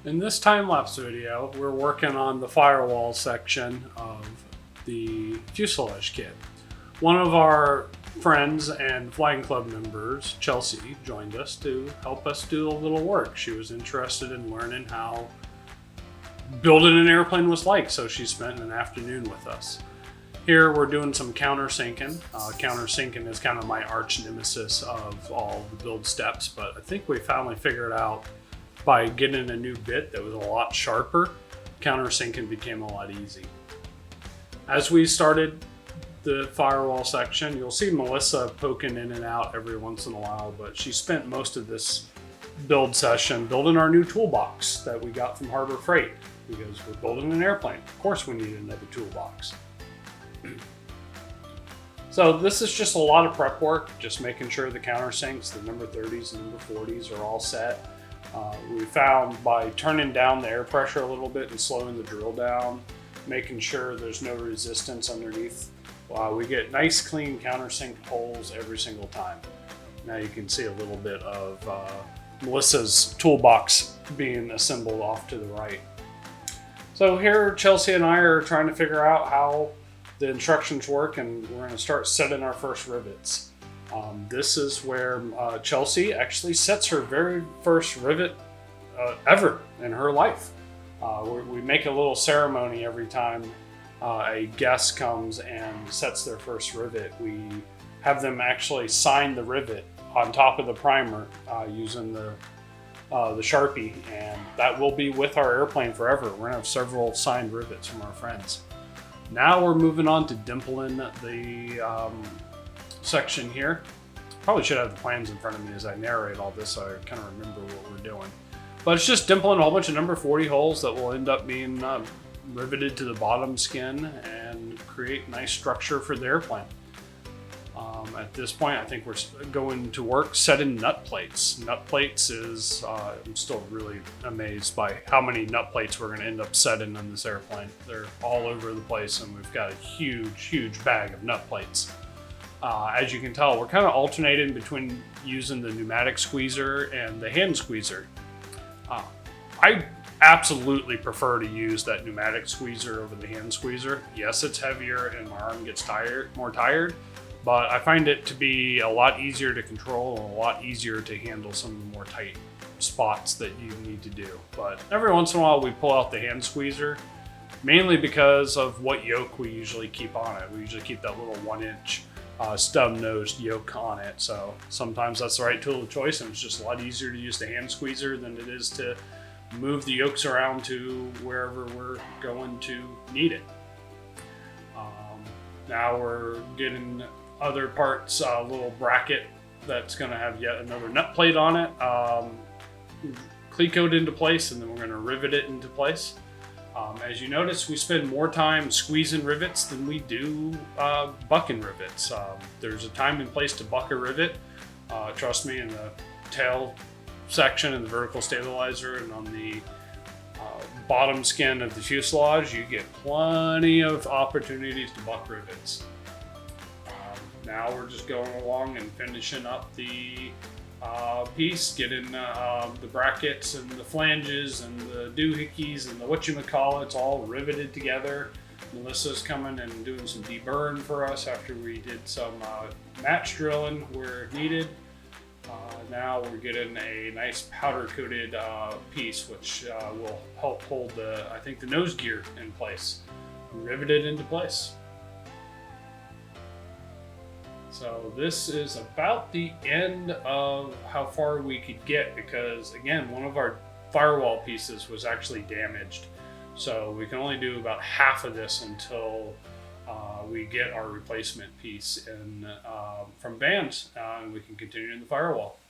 In this time-lapse video, we're working on the firewall section of the fuselage kit. One of our friends and flying club members, Chelsea, joined us to help us do a little work. She was interested in learning how building an airplane was like, so she spent an afternoon with us. Here we're doing some countersinking. Countersinking is kind of my arch nemesis of all the build steps, but I think we finally figured out by getting a new bit that was a lot sharper, countersinking became a lot easy. As we started the firewall section, you'll see Melissa poking in and out every once in a while, but she spent most of this build session building our new toolbox that we got from Harbor Freight, because we're building an airplane. Of course we need another toolbox. So this is just a lot of prep work, just making sure the countersinks, the number 30s and number 40s are all set. We found by turning down the air pressure a little bit and slowing the drill down, making sure there's no resistance underneath, we get nice clean countersink holes every single time. Now you can see a little bit of Melissa's toolbox being assembled off to the right. So here Chelsea and I are trying to figure out how the instructions work, and we're going to start setting our first rivets. This is where Chelsea actually sets her very first rivet ever in her life. We make a little ceremony every time a guest comes and sets their first rivet. We have them actually sign the rivet on top of the primer using the Sharpie, and that will be with our airplane forever. We're going to have several signed rivets from our friends. Now we're moving on to dimpling the section here. Probably should have the plans in front of me as I narrate all this so I kind of remember what we're doing. But it's just dimpling a whole bunch of number 40 holes that will end up being riveted to the bottom skin and create nice structure for the airplane. At this point, I think we're going to work setting nut plates. Nut plates is, I'm still really amazed by how many nut plates we're going to end up setting on this airplane. They're all over the place, and we've got a huge bag of nut plates. As you can tell, we're kind of alternating between using the pneumatic squeezer and the hand squeezer. I absolutely prefer to use that pneumatic squeezer over the hand squeezer. Yes, it's heavier and my arm gets more tired, but I find it to be a lot easier to control and a lot easier to handle some of the more tight spots that you need to do. But every once in a while we pull out the hand squeezer, mainly because of what yoke we usually keep on it. We usually keep that little 1-inch stub-nosed yoke on it, so sometimes that's the right tool of choice, and it's just a lot easier to use the hand squeezer than it is to move the yokes around to wherever we're going to need it. Now we're getting other parts, a little bracket that's going to have yet another nut plate on it, cleat-coat into place, and then we're going to rivet it into place. As you notice, we spend more time squeezing rivets than we do bucking rivets. There's a time and place to buck a rivet. Trust me, in the tail section and the vertical stabilizer and on the bottom skin of the fuselage, you get plenty of opportunities to buck rivets. Now we're just going along and finishing up the piece, getting the brackets and the flanges and the doohickeys and the whatchamacallits all riveted together. Melissa's coming and doing some deburring for us after we did some match drilling where needed. Now we're getting a nice powder coated piece which will help hold I think the nose gear in place, riveted into place. So this is about the end of how far we could get, because again, one of our firewall pieces was actually damaged. So we can only do about half of this until we get our replacement piece in, from Vans, and we can continue in the firewall.